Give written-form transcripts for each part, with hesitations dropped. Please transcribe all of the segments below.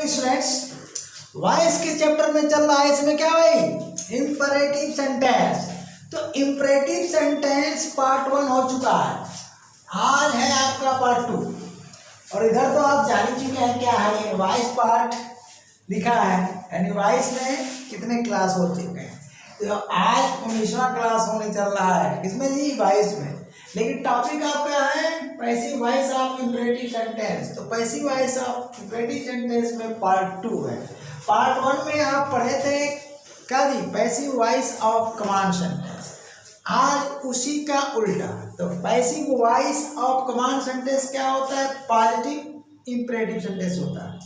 Students, voice के chapter में चल रहा है। इसमें क्या भाई, इंपरेटिव सेंटेंस। तो इंपरेटिव सेंटेंस पार्ट 1 हो चुका है, आज है आपका पार्ट 2। और इधर तो आप जान ही चुके हैं क्या है, वॉइस पार्ट लिखा है, यानी वॉइस में कितने क्लास हो चुके हैं। तो आज 19वां क्लास होने चल रहा है, किसमें जी, वॉइस में। लेकिन टॉपिक आपका है passive voice of imperative sentence. तो passive voice of imperative sentence में पार्ट 2 है। पार्ट 1 में आप पढ़े थे क्या जी, passive voice of command sentence. आज उसी का उल्टा। तो passive voice of command sentence क्या होता है, पॉजिटिव इंपरेटिव सेंटेंस होता है।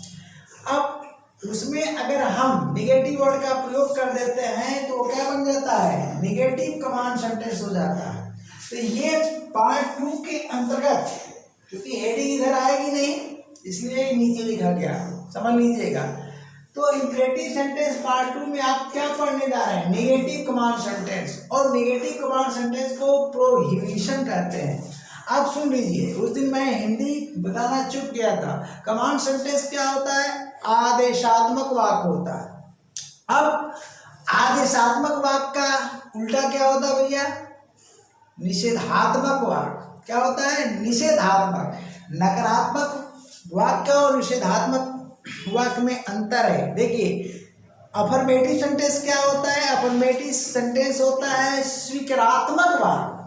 अब उसमें अगर हम निगेटिव वर्ड का प्रयोग कर देते हैं तो क्या बन जाता है, निगेटिव कमांड सेंटेंस हो जाता है। तो ये पार्ट 2 के अंतर्गत, क्योंकि हेडिंग इधर आएगी नहीं इसलिए नीचे लिखा गया, समझ लीजिएगा। तो इंपरेटिव सेंटेंस पार्ट 2 में आप क्या पढ़ने जा रहे हैं, निगेटिव कमांड सेंटेंस। और निगेटिव कमांड सेंटेंस को प्रोहिबिशन कहते हैं। आप सुन लीजिए, उस दिन मैं हिंदी बताना चूक गया था। कमांड सेंटेंस क्या होता है, आदेशात्मक वाक्य होता है। अब आदेशात्मक वाक्य का उल्टा क्या होता है भैया, निषेधात्मक वाक्य। क्या होता है, निषेधात्मक। नकारात्मक वाक्य और निषेधात्मक वाक्य में अंतर है। देखिए, अफर्मेटिव सेंटेंस क्या होता है, अफर्मेटिव सेंटेंस होता है स्वीकारात्मक वाक्य,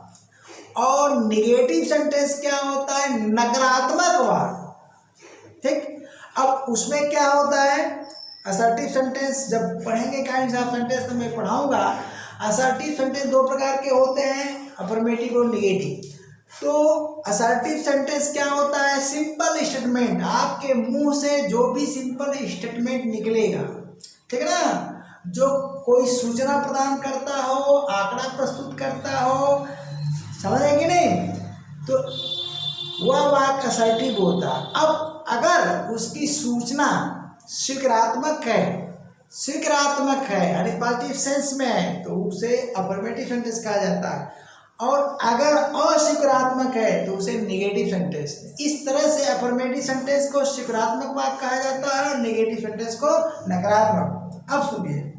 और निगेटिव सेंटेंस क्या होता है, नकारात्मक वाक्य। ठीक। अब उसमें क्या होता है, असर्टिव सेंटेंस जब पढ़ेंगे काइंड्स ऑफ सेंटेंस तो मैं पढ़ाऊंगा। असर्टिव सेंटेंस 2 प्रकार के होते हैं, अफर्मेटिव और निगेटिव। तो असर्टिव सेंटेंस क्या होता है, सिंपल स्टेटमेंट। आपके मुंह से जो भी सिंपल स्टेटमेंट निकलेगा, ठीक है ना, जो कोई सूचना प्रदान करता हो, आंकड़ा प्रस्तुत करता हो, समझेंगे नहीं, तो वह वाक्य असर्टिव होता। अब अगर उसकी सूचना स्वीकारात्मक है यानी पॉजिटिव सेंस में है, तो उसे अफर्मेटिव सेंटेंस कहा जाता है। और अगर अस्वीकारात्मक है तो उसे निगेटिव सेंटेंस। इस तरह से अफर्मेटिव सेंटेंस को स्वीकारात्मक वाक्य कहा जाता है और निगेटिव सेंटेंस को नकारात्मक। अब सुनिए,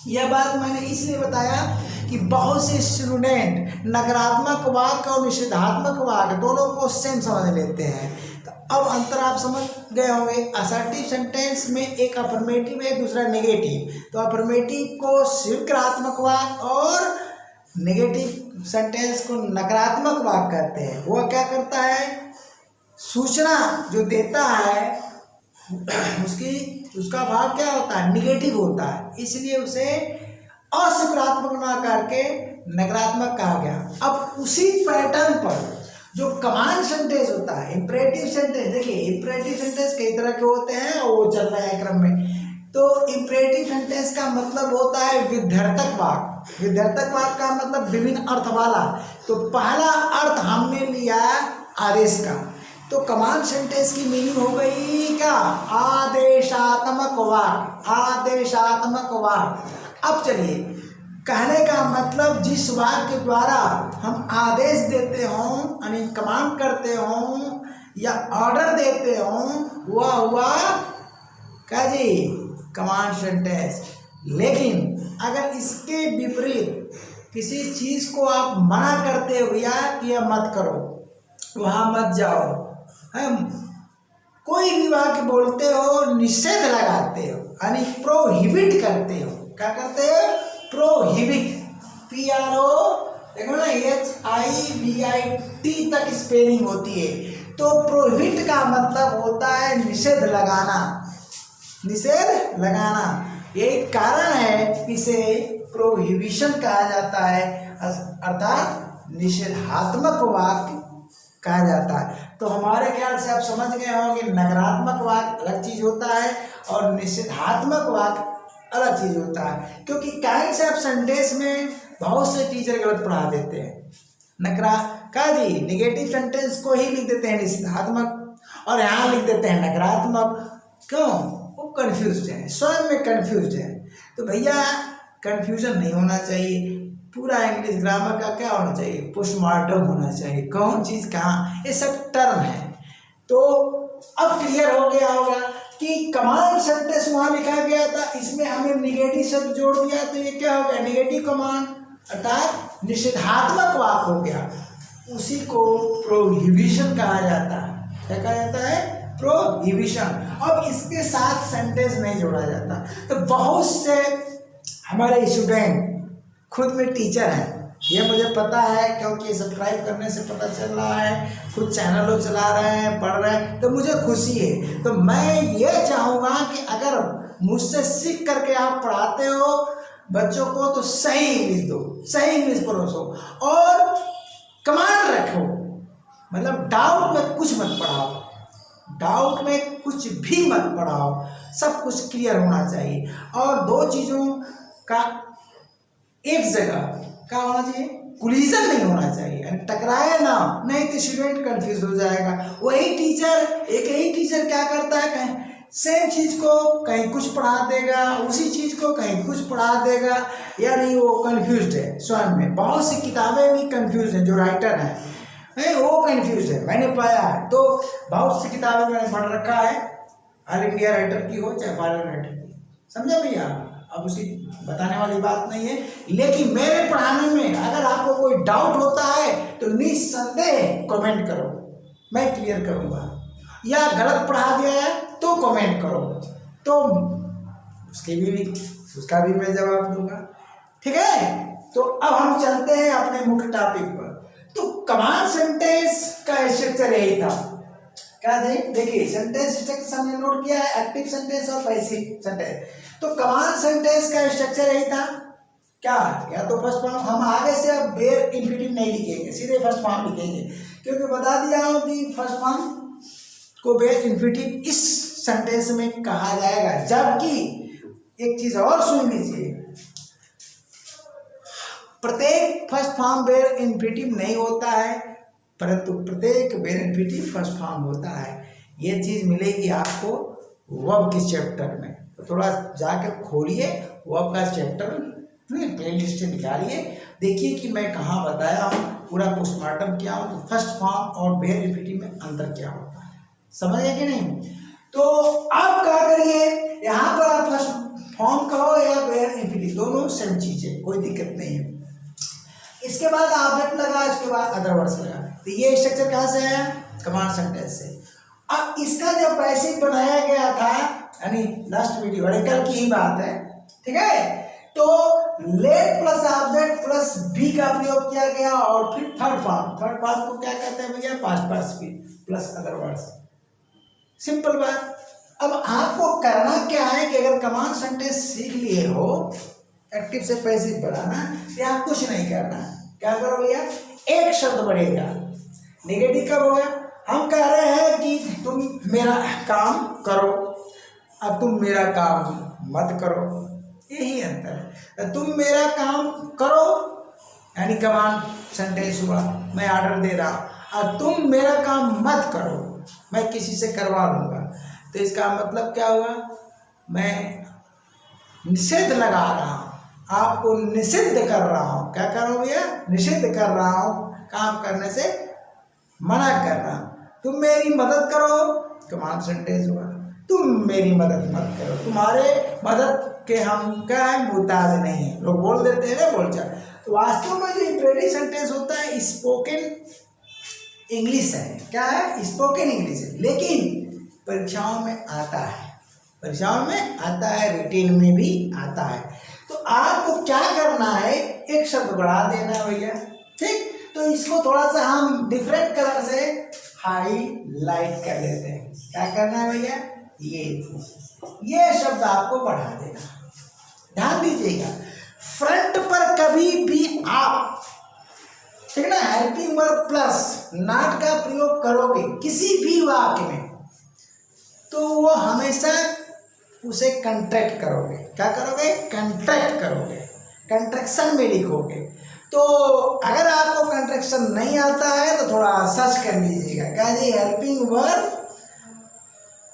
यह बात मैंने इसलिए बताया कि बहुत से स्टूडेंट नकारात्मक वाक्य और निषेधात्मक वाक्य दोनों को सेम समझ लेते हैं। तो अब अंतर आप समझ गए होंगे। असर्टिव सेंटेंस में एक अफर्मेटिव है, दूसरा नेगेटिव। तो अफर्मेटिव को स्वीकारात्मक वाक्य और नेगेटिव सेंटेंस को नकारात्मक वाक्य कहते हैं। वह क्या करता है, सूचना जो देता है उसका भाव क्या होता है, निगेटिव होता है, इसलिए उसे अस्वीकारात्मक ना करके नकारात्मक कहा गया। अब उसी पैटर्न पर जो कमांड सेंटेंस होता है, इंपरेटिव सेंटेंस, देखिए इंपरेटिव सेंटेंस कई तरह के होते हैं और वो चल रहा है क्रम में। तो इंपरेटिव सेंटेंस का मतलब होता है विध्यर्थक वाक्य। विध्यर्थक वाक्य का मतलब विभिन्न अर्थ वाला। तो पहला अर्थ हमने लिया आदेश का, तो कमांड सेंटेंस की मीनिंग हो गई क्या, आदेशात्मक वाक्य। आदेशात्मक वाक्य। अब चलिए, कहने का मतलब जिस वाक्य के द्वारा हम आदेश देते हों, यानी कमांड करते हों या ऑर्डर देते हों, वह हुआ क्या जी, कमांड सेंटेंस। लेकिन अगर इसके विपरीत किसी चीज़ को आप मना करते हो या कि यह मत करो, वहाँ मत जाओ, हम कोई भी वाक्य बोलते हो, निषेध लगाते हो, यानी प्रोहिबिट करते हो। क्या करते हो, प्रोहिबिट। PRO देखो ना, HIBIT तक स्पेलिंग होती है। तो प्रोहिबिट का मतलब होता है निषेध लगाना, निषेध लगाना। यही कारण है इसे प्रोहिबिशन कहा जाता है, अर्थात निषेधात्मक वाक्य कहा जाता है। तो हमारे ख्याल से आप समझ गए होंगे, नकारात्मक वाक्य अलग चीज होता है और निषेधात्मक वाक्य अलग चीज होता है। क्योंकि काइंड्स ऑफ सेंटेंस में बहुत से टीचर गलत पढ़ा देते हैं। जी निगेटिव सेंटेंस को ही लिख देते हैं निषेधात्मक, और यहाँ लिख देते हैं नकारात्मक। क्यों, वो कंफ्यूज है, स्वयं में कंफ्यूज है। तो भैया कंफ्यूजन नहीं होना चाहिए। पूरा इंग्लिश ग्रामर का क्या होना चाहिए, पोस्टमार्टम होना चाहिए, कौन चीज़ कहाँ, ये सब टर्म है। तो अब क्लियर हो गया होगा कि कमांड सेंटेंस वहां लिखा गया था, इसमें हमें निगेटिव शब्द जोड़ दिया, तो ये क्या हो गया, निगेटिव कमांड अर्थात निषेधात्मक वाक्य हो गया। उसी को प्रोहिबिशन कहा जाता है। क्या कहा जाता है? प्रोहिबिशन। अब इसके साथ सेंटेंस नहीं जोड़ा जाता। तो बहुत से हमारे स्टूडेंट खुद में टीचर हैं, ये मुझे पता है क्योंकि सब्सक्राइब करने से पता चल रहा है, खुद चैनलों चला रहे हैं, पढ़ रहे हैं, तो मुझे खुशी है। तो मैं ये चाहूँगा कि अगर मुझसे सीख करके आप पढ़ाते हो बच्चों को तो सही इंग्लिश दो, सही इंग्लिश परोसो और कमांड रखो, मतलब डाउट में कुछ मत पढ़ाओ, डाउट में कुछ भी मत पढ़ाओ, सब कुछ क्लियर होना चाहिए। और दो चीज़ों का एक जगह क्या होना चाहिए, कोलिजन नहीं होना चाहिए, यानी टकराए ना, नहीं तो स्टूडेंट कंफ्यूज हो जाएगा। वही टीचर, एक ही टीचर क्या करता है, कहीं सेम चीज़ को कहीं कुछ पढ़ा देगा, उसी चीज़ को कहीं कुछ पढ़ा देगा, यानी वो कंफ्यूज है स्वयं में। बहुत सी किताबें भी कंफ्यूज हैं, जो राइटर हैं वो कंफ्यूज है, मैंने पाया है। तो बहुत सी किताबें मैंने पढ़ रखा है, ऑल इंडिया राइटर की हो चाहे फॉरेन राइटर की, समझा भैया? अब उसी बताने वाली बात नहीं है, लेकिन मेरे पढ़ाने में अगर आपको कोई डाउट होता है तो निस्संदेह कमेंट करो, मैं क्लियर करूँगा, या गलत पढ़ा दिया है तो कमेंट करो, तो उसका भी मैं जवाब दूंगा, ठीक है? तो अब हम चलते हैं अपने मुख्य टॉपिक पर। तो कमांड सेंटेंस का स्ट्रक्चर यही था। क्या देखिए, सेंटेंस स्ट्रक्चर हमने नोट किया है, एक्टिव सेंटेंस और पैसिव सेंटेंस। तो कमांड सेंटेंस का स्ट्रक्चर यही था क्या, या तो फर्स्ट फॉर्म, हम आगे से अब बेयर इंफिनिटिव नहीं लिखेंगे, सीधे फर्स्ट फॉर्म लिखेंगे, क्योंकि बता दिया हूं कि फर्स्ट फॉर्म को बेयर इंफिनिटिव इस सेंटेंस में कहा जाएगा। जबकि एक चीज और सुन लीजिए, प्रत्येक फर्स्ट फॉर्म बेयर इंफिनिटिव नहीं होता है, परंतु प्रत्येक बेयर इंफिनिटिव फर्स्ट फॉर्म होता है। ये चीज मिलेगी आपको वर्ब के चैप्टर में, तो थोड़ा जाकर खोलिए वर्ब का चैप्टर, प्ले लिस्ट निकालिए, देखिए कि मैं कहाँ बताया हूँ, पूरा पोस्टमार्टम किया हूँ, तो फर्स्ट फॉर्म और बेयर इंफिनिटिव में अंतर क्या होता है, समझ गए कि नहीं? तो आप क्या करिए, यहाँ पर आप फर्स्ट फॉर्म कहो या बेयर इंफिनिटिव, दोनों सेम चीज है, कोई दिक्कत नहीं है। इसके बाद ऑब्जेक्ट लगा, इसके बाद अदर वर्ड्स लगा, तो ये स्ट्रक्चर कहाँ से आया, कमांड सेंटेंस से। अब इसका जब पैसिव बनाया गया था, यानी लास्ट वीडियो कल की ही बात है, ठीक है, तो let plus object plus be का प्रयोग किया गया, और फिर थर्ड फॉर्म को क्या कहते हैं भैया, past participle plus other words, simple बात। अब आपको करना क्या है कि अगर कमांड सेंटेंस सीख लिए हो, एक्टिव से पैसिव बढ़ाना, तो आप कुछ नहीं करना, क्या करो भैया, एक शब्द बढ़ेगा, नेगेटिव कब होगा, हम कह रहे हैं कि तुम मेरा काम करो, अब तुम मेरा काम मत करो, यही अंतर है। तुम मेरा काम करो यानी कमांड सेंटेंस हुआ, मैं ऑर्डर दे रहा, अब तुम मेरा काम मत करो, मैं किसी से करवा लूँगा, तो इसका मतलब क्या हुआ, मैं निषेध लगा रहा हूँ, आपको निषिद्ध कर रहा हूँ। क्या कर रहा हूँ भैया, निषिद्ध कर रहा हूँ, काम करने से मना कर रहा हूँ। तुम मेरी मदद करो, कमांड सेंटेंस हुआ, तुम मेरी मदद मत करो, तुम्हारे मदद के हम क्या है, मुहताज नहीं है, लोग बोल देते हैं ना बोलचाल। तो वास्तव में जो इंप्रेटिव सेंटेंस होता है स्पोकन इंग्लिश है, क्या है, स्पोकन इंग्लिश है, लेकिन परीक्षाओं में आता है, परीक्षाओं में आता है, रिटेन में भी आता है। तो आपको क्या करना है, एक शब्द बढ़ा देना भैया, ठीक। तो इसको थोड़ा सा हम डिफरेंट कलर से हाईलाइट कर लेते हैं। क्या करना है भैया, ये शब्द आपको बढ़ा देना, ध्यान दीजिएगा। फ्रंट पर कभी भी आप, ठीक ना, हेल्पिंग वर्ब प्लस नॉट का प्रयोग करोगे किसी भी वाक्य में, तो वो हमेशा उसे कंट्रैक्ट करोगे। क्या करोगे, कंट्रैक्ट करोगे, कंट्रैक्शन में लिखोगे। तो अगर आपको कंट्रैक्शन नहीं आता है तो थोड़ा सर्च कर लीजिएगा, क्या जी, हेल्पिंग वर्ब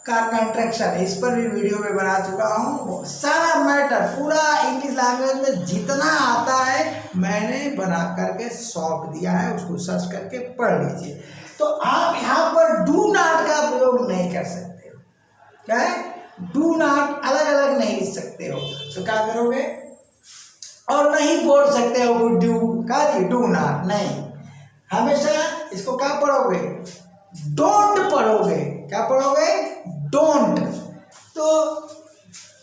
का कंट्रैक्शन, इस पर भी वीडियो में बना चुका हूँ। सारा मैटर पूरा इंग्लिश लैंग्वेज में जितना आता है मैंने बना करके सौंप दिया है, उसको सर्च करके पढ़ लीजिए। तो आप यहाँ पर डू नॉट का प्रयोग नहीं कर सकते, क्या है, डू नॉट अलग अलग नहीं लिख सकते हो, तो क्या करोगे? और नहीं बोल सकते हो वो डू का जी, डू नॉट नहीं, हमेशा इसको क्या पढ़ोगे? डोंट पढ़ोगे। क्या पढ़ोगे? डोंट। तो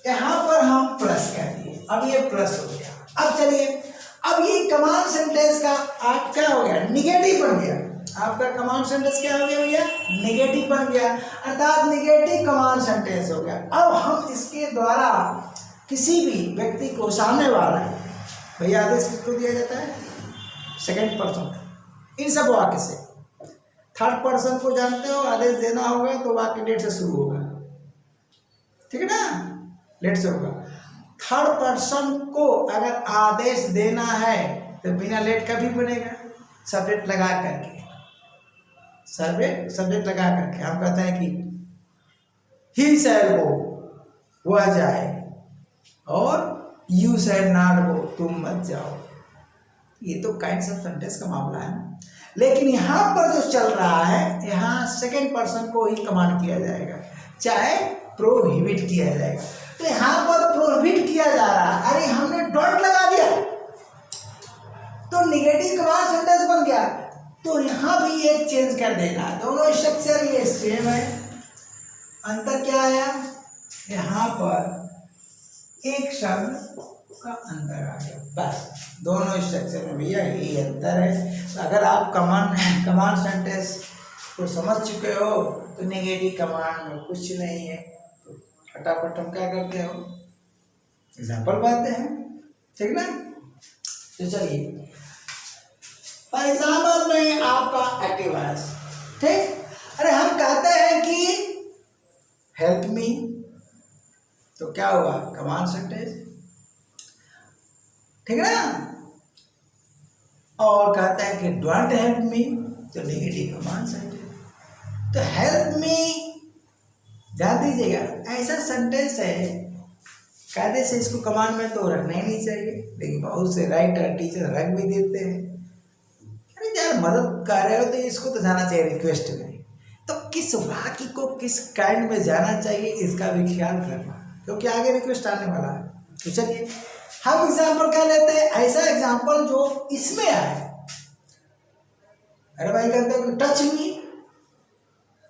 यहाँ पर हम प्लस कर दिए, अब ये प्लस हो गया। अब चलिए, अब ये कमांड सेंटेंस का आप क्या हो गया? निगेटिव बन गया। आपका कमांड सेंटेंस क्या हो गया भैया? निगेटिव बन गया, अर्थात निगेटिव कमांड सेंटेंस हो गया। अब हम इसके द्वारा किसी भी व्यक्ति को, सामने वाला भैया आदेश किसको दिया जाता है? Second person. इन सब वाक्य से थर्ड पर्सन को जानते हो, आदेश देना होगा तो वाक्य लेट से शुरू होगा, ठीक है ना? लेट से होगा। थर्ड पर्सन को अगर आदेश देना है तो बिना लेट का भी बनेगा, सब्जेक्ट लगा करके। सब्जेक्ट लगा करके हम कहते हैं कि ही शैल गो, वह जाए, और यू शैल नॉट गो, तुम मत जाओ। ये तो काइंड ऑफ सेंटेंस का मामला है, लेकिन यहाँ पर जो चल रहा है, यहाँ सेकंड पर्सन को ही कमांड किया जाएगा, चाहे प्रोहिबिट किया जाएगा। तो यहाँ पर प्रोहिबिट किया जा रहा है, अरे हमने डोंट लगा दिया तो निगेटिव कमांड सेंटेंस बन गया। तो यहाँ भी एक चेंज कर देना, दोनों स्ट्रक्चर ये सेम है, अंतर क्या आया? यहाँ पर एक शब्द का अंतर आ गया, बस। दोनों स्ट्रक्चर में भैया यही अंतर है। तो अगर आप कमांड सेंटेंस को समझ चुके हो तो नेगेटिव कमांड में कुछ नहीं है, तो फटाफट हम क्या करते हो? एग्जाम्पल पाते हैं, ठीक ना? तो चलिए, फॉर एग्जाम्पल में आपका एक्टिव वॉइस, ठीक? अरे हम कहते हैं कि हेल्प मी, तो क्या हुआ? कमांड सेंटेंस, ठीक है ना? और कहते हैं कि डोंट हेल्प मी, तो नेगेटिव कमांड सेंटेंस। तो हेल्प मी ध्यान दीजिएगा, ऐसा सेंटेंस है कायदे से इसको कमांड में तो रखना ही नहीं चाहिए, लेकिन बहुत से राइटर टीचर रख भी देते हैं। अरे यार मदद कर रहे हो तो इसको तो जाना चाहिए रिक्वेस्ट में, तो किस वाक्य को किस काइंड में जाना चाहिए इसका भी ख्याल रखना, क्योंकि आगे रिक्वेस्ट आने वाला है। तो चलिए हम एग्जाम्पल क्या लेते हैं, ऐसा एग्जाम्पल जो इसमें आए। अरे भाई कहते हो कि टच मी,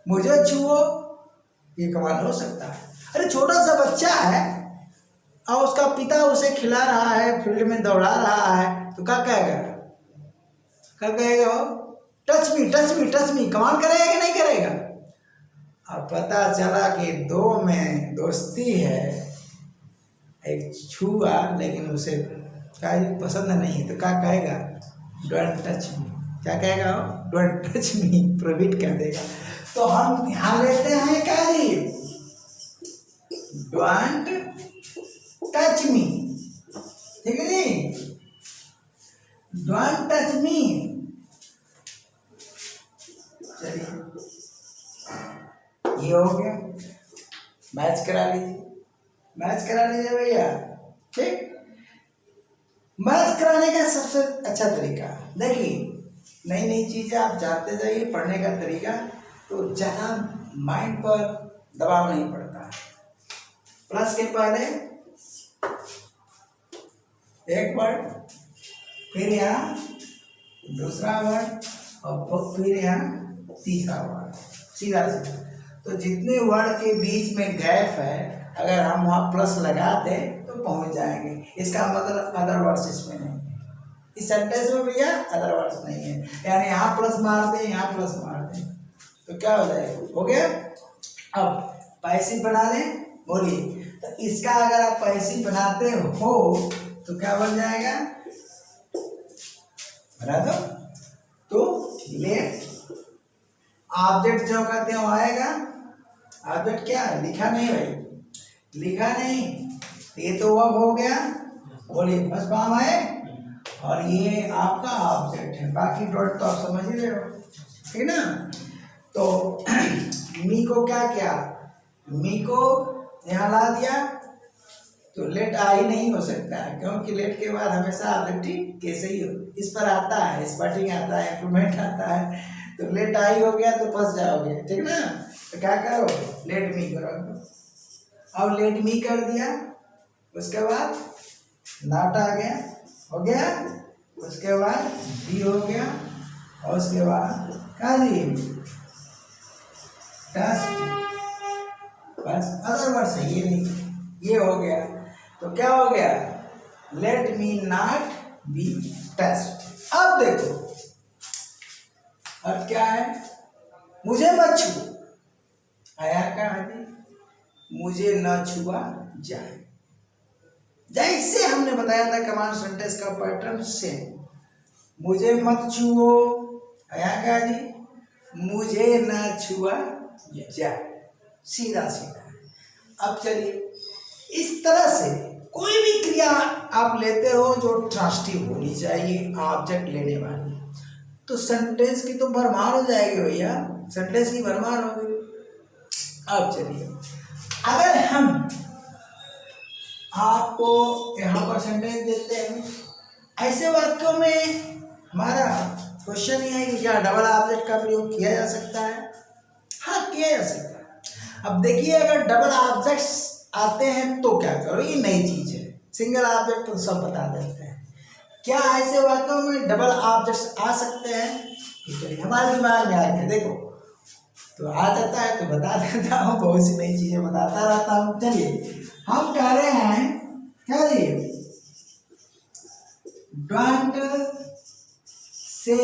मुझे छुओ, ये कमाल हो सकता है। अरे छोटा सा बच्चा है और उसका पिता उसे खिला रहा है, फील्ड में दौड़ा रहा है, तो क्या कहेगा? क्या कहेगा वो? Touch me, touch me, touch me, कमाल करेगा कि नहीं करेगा? अब पता चला कि दो में दोस्ती है, एक छुआ लेकिन उसे क्या पसंद नहीं, तो क्या कहेगा? Don't touch me. क्या कहेगा वो? डोंट टच मी, प्रोहिबिट कर देगा। तो हम यहाँ लेते हैं क्या जी? डोंट टच मी, ठीक है जी? Don't touch me. चलिए ये हो गया, मैच करा लीजिए, मैच करा लीजिए भैया, ठीक? मैच कराने का सबसे अच्छा तरीका देखिए, नई नई चीज़ें आप जानते जाइए, पढ़ने का तरीका, तो ज़्यादा माइंड पर दबाव नहीं पड़ता है। प्लस के पहले एक वर्ड, फिर यहाँ दूसरा वर्ड, और फिर यहाँ तीसरा वर्ड, सीधा सीधा। तो जितने वर्ड के बीच में गैप है, अगर हम वहाँ प्लस लगा दें तो पहुँच जाएंगे। इसका मतलब अदर वर्ड्स इसमें नहीं है, इस सेंटेंस में भैया अदर वर्ड्स नहीं है, यानी यहाँ प्लस मार दें, यहाँ प्लस मार दें, तो क्या हो जाएगा? हो गया। अब पैसिव बना दें, बोलिए। तो इसका अगर आप पैसिव बनाते हो तो क्या बन जाएगा? बना दो। तो लेट ऑब्जेक्ट जो कहते हैं वो आएगा। ऑब्जेक्ट क्या है? लिखा नहीं भाई, लिखा नहीं, ये तो अब हो गया, बोलिए फर्स्ट फॉर्म है, और ये आपका ऑब्जेक्ट है, बाकी डॉट तो आप समझ ही रहे हो, ठीक ना? तो मी को क्या किया? मी को यहाँ ला दिया, तो लेट आ ही नहीं हो सकता है, क्योंकि लेट के बाद हमेशा ऑब्जेक्टिव कैसे ही हो, इस पर आता है, स्पार्टिंग आता है, इंप्रूवमेंट आता है, तो लेट आ ही हो गया तो फंस जाओगे, ठीक ना? तो क्या करो? लेट मी करो, अब लेट मी कर दिया, उसके बाद नॉट आ गया, हो गया, उसके बाद बी हो गया, और उसके बाद क्या दिए टेस्ट, बस अदर वर्ड है ये नहीं, ये हो गया। तो क्या हो गया, let me not be test. अब देखो अब क्या है, मुझे मत छू, आया क्या है, मुझे न छुआ जाए। जैसे हमने बताया था कमांड सेंटेंस का पैटर्न सेम, मुझे मत छुओ, आया क्या जी, मुझे न छुआ जाए, सीधा सीधा। अब चलिए, इस तरह से कोई भी क्रिया आप लेते हो जो ट्रांजिटिव होनी चाहिए, ऑब्जेक्ट लेने वाली, तो सेंटेंस की तो भरमार हो जाएगी भैया, सेंटेंस की भरमार हो गई। अब चलिए, अगर हम आपको यहाँ पर सेंटेंस देते हैं, ऐसे वाक्यों में हमारा क्वेश्चन ये है कि क्या डबल ऑब्जेक्ट का प्रयोग किया जा सकता है? हाँ, किया जा सकता है। अब देखिए, अगर डबल ऑब्जेक्ट्स आते हैं तो क्या करो, ये नई चीज है, सिंगल ऑब्जेक्ट तो सब बता देते हैं। क्या ऐसे वाक्यों में डबल ऑब्जेक्ट्स आ सकते हैं? चलिए हमारे दिमाग में आए, देखो तो आ जाता है तो बता देता हूँ, बहुत सी नई चीजें बताता रहता हूँ। चलिए हम कह रहे हैं क्या जी, don't say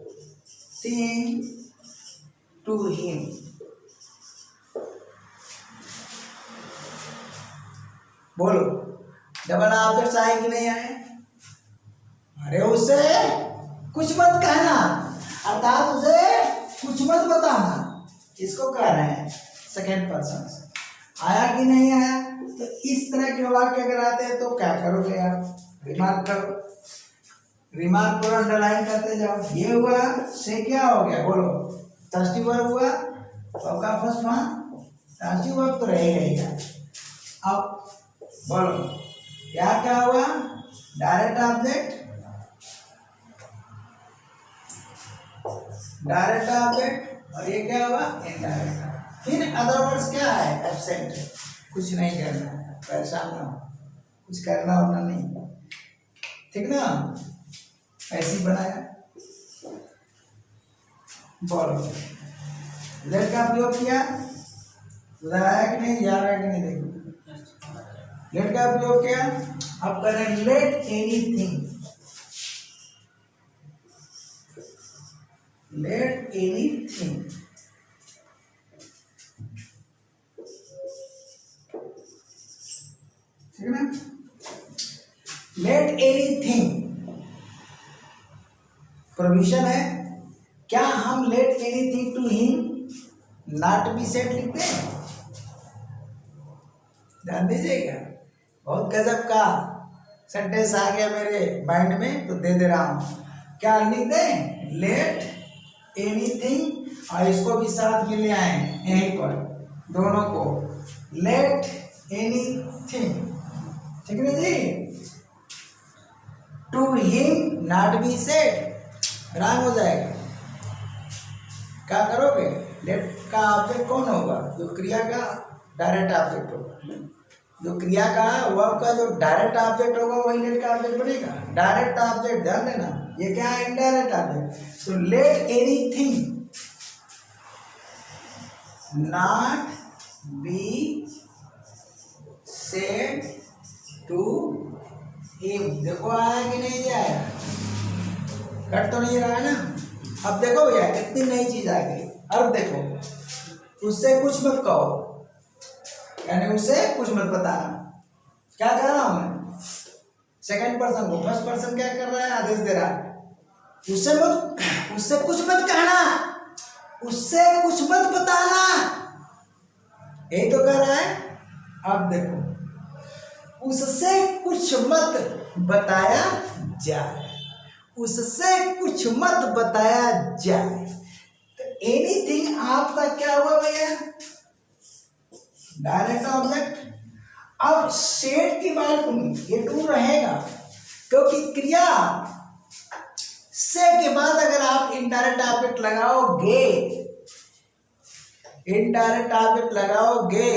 anything to him. बोलो डबल ऑब्जेक्ट्स आए कि नहीं आए? अरे उसे कुछ मत कहना, अर्थात उसे कुछ मत बताना, इसको कह रहे हैं सेकेंड पर्सन से। आया कि नहीं आया? तो इस तरह के वाक्य अगर आते हैं तो क्या करोगे आप? रिमार्क करो, रिमार्क को अंडरलाइन करते जाओ। ये हुआ से क्या हो गया, बोलो ट्रांजिटिव वर्ब हुआ, तो आपका फर्स्ट फॉर्म ट्रांजिटिव वर्ब तो रहेगा ही। अब बोलो क्या क्या हुआ, डायरेक्ट ऑब्जेक्ट, डायरेक्ट ऑब्जेक्ट, और ये क्या हुआ, इनडायरेक्ट। फिर अदर वर्ड्स क्या है, एब्सेंट, कुछ नहीं करना है, परेशान ना हो, कुछ करना होना नहीं, ठीक ना, ऐसी बनाया। बोलो लेट का प्रयोग किया, उधर आया कि नहीं, जा रहा है कि नहीं, देखो लेट का प्रयोग किया। अब करें लेट एनीथिंग, लेट एनीथिंग, ठीक है ना, लेट एनीथिंग प्रोविजन है। क्या हम let anything to him not be said लिखते हैं? ध्यान दीजिएगा, बहुत गजब का सेंटेंस आ गया मेरे माइंड में तो दे रहा हूं। क्या लिख दें, लेट एनीथिंग, और इसको भी साथ में ले आए यहीं पर, दोनों को, लेट एनीथिंग, ठीक है जी, to him not be said, wrong हो जाएगा। क्या करोगे, लेट का ऑब्जेक्ट कौन होगा, जो क्रिया का डायरेक्ट ऑब्जेक्ट होगा, जो क्रिया का वर्ब का जो डायरेक्ट ऑब्जेक्ट होगा वही लेट का ऑब्जेक्ट बनेगा। डायरेक्ट ऑब्जेक्ट ध्यान देना, ये क्या है, इनडायरेक्ट ऑब्जेक्ट। तो let anything not be said to him. देखो आया कि नहीं आया, कट तो नहीं रहा है ना। अब देखो भैया कितनी नई चीज आ गई। अब देखो उससे कुछ मत कहो, यानी उससे कुछ मत बताना। क्या कह रहा हूं मैं, सेकंड पर्सन को फर्स्ट पर्सन क्या कर रहा है, आदेश दे रहा है, उससे कुछ मत कहना, उससे कुछ मत बताना, यही तो कह रहा है। अब देखो उससे कुछ मत बताया जाए, उससे कुछ मत बताया जाए, तो एनीथिंग आपका क्या हुआ भैया, डायरेक्ट ऑब्जेक्ट। अब सेड की बात ये टू रहेगा, क्योंकि क्रिया से के बाद अगर आप इनडायरेक्ट ऑब्जेक्ट लगाओगे इनडायरेक्ट ऑब्जेक्ट लगाओगे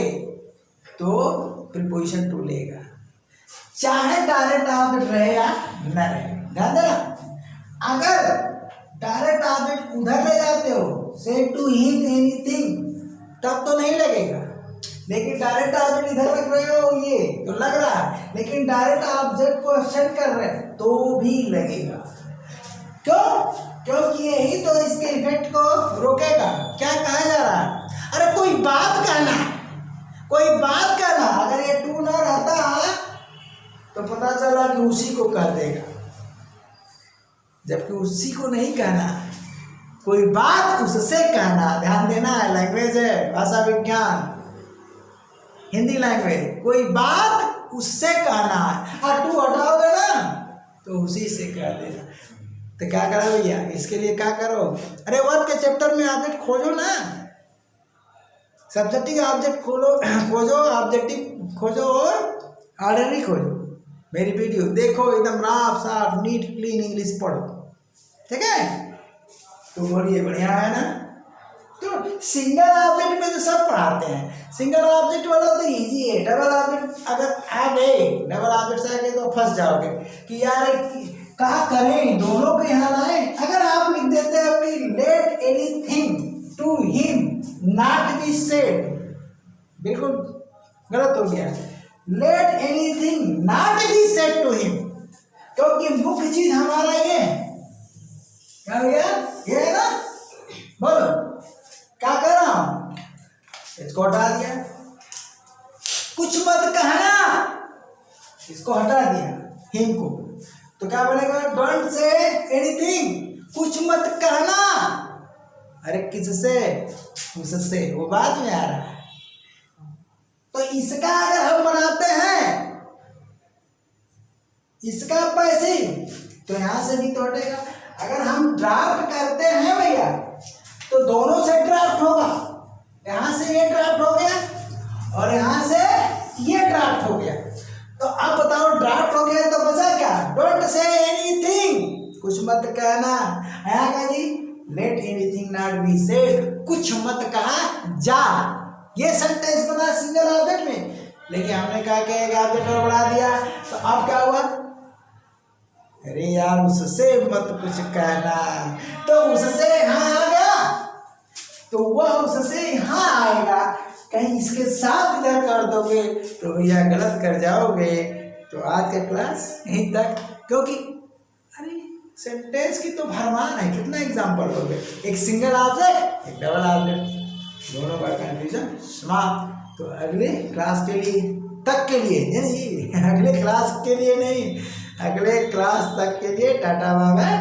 तो प्रीपोजिशन टू लेगा, चाहे डायरेक्ट ऑब्जेक्ट रहे या न रहे। ध्यान देना, अगर डायरेक्ट ऑब्जेक्ट उधर ले जाते हो, से टू हिम एनीथिंग, तब तो नहीं लगेगा। लेकिन डायरेक्ट ऑब्जेक्ट इधर रख रहे हो ये तो लग रहा है, लेकिन डायरेक्ट ऑब्जेक्ट को एक्सटेंड कर रहे हैं तो भी लगेगा। क्यों? क्योंकि यही तो इसके इफेक्ट को रोकेगा। क्या कहा जा रहा है? अरे कोई बात कहना है, कोई बात कहना, अगर ये टू ना रहता है तो पता चला कि उसी को कह देगा, जबकि उसी को नहीं कहना, कोई बात उससे कहना। ध्यान देना है, लैंग्वेज है, भाषा विज्ञान, हिंदी लैंग्वेज। कोई बात उससे कहना है, और टू हटाओगे ना तो उसी से कह देना। तो क्या करो भैया, इसके लिए क्या करो, अरे वर्ब के चैप्टर में ऑब्जेक्ट खोजो ना, सब्जेक्टिव ऑब्जेक्ट खोजो, ऑब्जेक्टिव खोजो और ऑर्डनरी खोजो। मेरी वीडियो देखो, एकदम राफ साफ नीट क्लीन इंग्लिश पढ़ो, ठीक है? तो बोलिए बढ़िया है ना? तो सिंगल ऑब्जेक्ट में तो सब पढ़ाते हैं, सिंगल ऑब्जेक्ट वाला तो इजी है। डबल ऑब्जेक्ट अगर आ गए, डबल ऑब्जेक्ट से आ गए तो फंस जाओगे कि यार क्या करें, दोनों को यहाँ लाए। अगर आप लिख देते हो कि let anything to him not be said, बिल्कुल गलत हो गया। Let anything not be said to him, क्योंकि मुख्य चीज हमारा ये क्या हो गया, ये है ना। बोलो क्या कर रहा हूं, इसको हटा दिया, कुछ मत कहना, इसको हटा दिया हिम को, तो क्या बनेगा, डोंट से एनीथिंग, कुछ मत कहना। अरे किससे, उससे, वो बाद में आ रहा है। तो इसका अगर हम बनाते हैं इसका पैसिव, तो यहां से भी तो हटेगा। अगर हम ड्राफ्ट करते हैं भैया तो दोनों से ड्राफ्ट होगा, यहां से ये ड्राफ्ट हो गया और यहां से ये ड्राफ्ट हो गया। तो अब बताओ, ड्राफ्ट हो गया तो बचा क्या, डोंट से एनीथिंग, कुछ मत कहना। यहाँ का जी let anything not be said, कुछ मत कहा जा, ये सेंटेंस बना सिंगल ऑब्जेक्ट में। लेकिन हमने कहा कि एक ऑब्जेक्ट और बढ़ा दिया, तो अब क्या हुआ, अरे यार उससे मत कुछ कहना, तो उससे यहाँ आ गया, तो वह उससे यहाँ आएगा। कहीं इसके साथ इधर कर दोगे तो भैया गलत कर जाओगे। तो आज का क्लास यहीं तक, क्योंकि अरे सेंटेंस की तो भरमार है, कितना एग्जाम्पल हो गए, एक सिंगल ऑब्जेक्ट, एक डबल ऑब्जेक्ट, दोनों का कंफ्यूजन समाप्त। तो अगले क्लास के लिए तक के लिए नहीं, अगले क्लास के लिए नहीं, अगले क्लास तक के लिए टाटा बाय बाय।